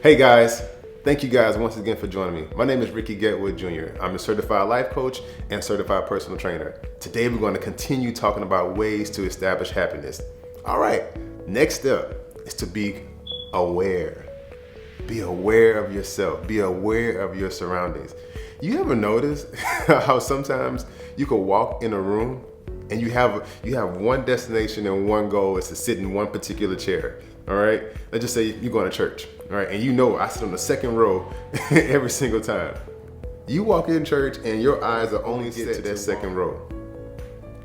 Hey guys, thank you guys once again for joining me. My name is Ricky Getwood Jr. I'm a certified life coach and certified personal trainer. Today we're going to continue talking about ways to establish happiness. All right, next step is to be aware. Be aware of yourself. Be aware of your surroundings. You ever notice how sometimes you can walk in a room and you have one destination and one goal is to sit in one particular chair? All right, let's just say you're going to church, all right, and you know I sit on the second row every single time. You walk in church and your eyes are only set to that second row.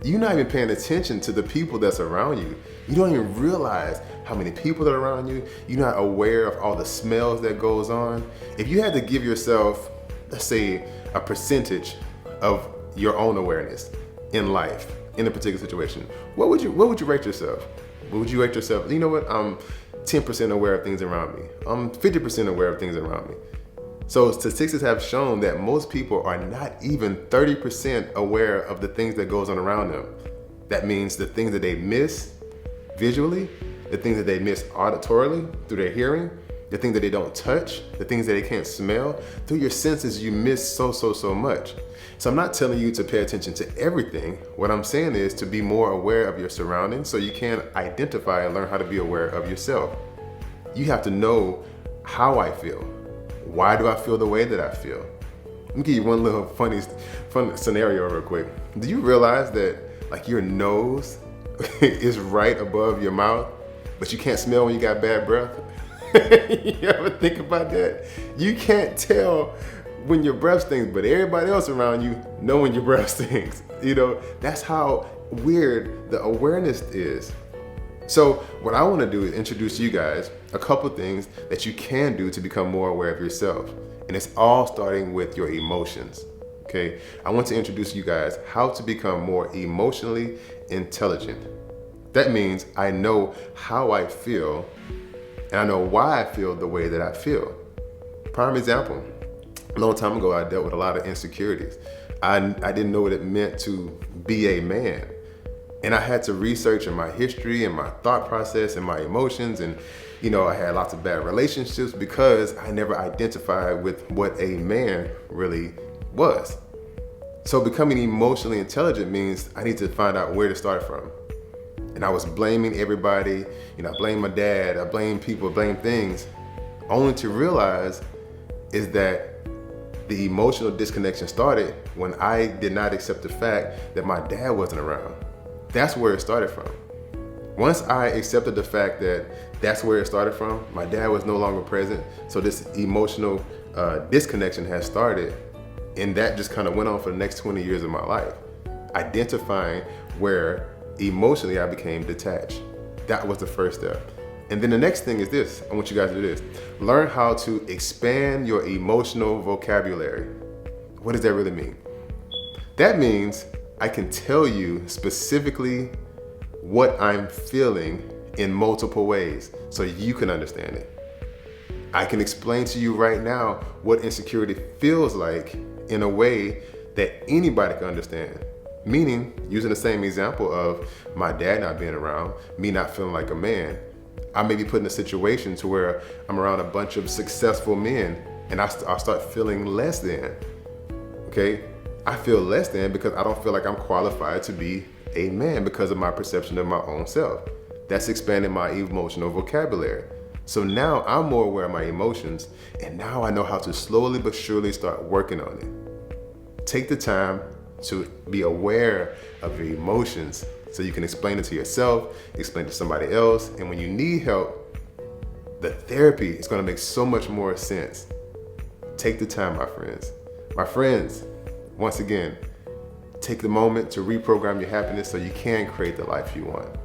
You're not even paying attention to the people that's around you. You don't even realize how many people are around you. You're not aware of all the smells that goes on. If you had to give yourself, let's say, a percentage of your own awareness in life, in a particular situation, what would you rate yourself? What would you rate yourself? You know what? I'm 10% aware of things around me. I'm 50% aware of things around me. So statistics have shown that most people are not even 30% aware of the things that goes on around them. That means the things that they miss visually, the things that they miss auditorily through their hearing, the things that they don't touch, the things that they can't smell. Through your senses, you miss so much. So I'm not telling you to pay attention to everything. What I'm saying is to be more aware of your surroundings so you can identify and learn how to be aware of yourself. You have to know how I feel. Why do I feel the way that I feel? Let me give you one little fun scenario real quick. Do you realize that like your nose is right above your mouth, but you can't smell when you got bad breath? You ever think about that? You can't tell when your breath stinks, but everybody else around you know when your breath stinks. You know, that's how weird the awareness is. So what I want to do is introduce you guys a couple things that you can do to become more aware of yourself. And it's all starting with your emotions. Okay, I want to introduce you guys how to become more emotionally intelligent. That means I know how I feel and I know why I feel the way that I feel. Prime example, a long time ago, I dealt with a lot of insecurities. I didn't know what it meant to be a man. And I had to research in my history and my thought process and my emotions. And, you know, I had lots of bad relationships because I never identified with what a man really was. So becoming emotionally intelligent means I need to find out where to start from. And I was blaming everybody, you know, I blamed my dad, I blamed people, I blamed things, only to realize is that the emotional disconnection started when I did not accept the fact that my dad wasn't around. That's where it started from. Once I accepted the fact that that's where it started from, my dad was no longer present, so this emotional disconnection has started, and that just kind of went on for the next 20 years of my life, identifying where emotionally I became detached. That was the first step. And then the next thing is this. I want you guys to do this. Learn how to expand your emotional vocabulary. What does that really mean? That means I can tell you specifically what I'm feeling in multiple ways so you can understand it. I can explain to you right now what insecurity feels like in a way that anybody can understand. Meaning, using the same example of my dad not being around, me not feeling like a man, I may be put in a situation to where I'm around a bunch of successful men and I start feeling less than, okay? I feel less than because I don't feel like I'm qualified to be a man because of my perception of my own self. That's expanding my emotional vocabulary. So now I'm more aware of my emotions and now I know how to slowly but surely start working on it. Take the time to be aware of your emotions so you can explain it to yourself, explain it to somebody else, and when you need help, the therapy is going to make so much more sense. Take the time, my friends. My friends, once again, take the moment to reprogram your happiness so you can create the life you want.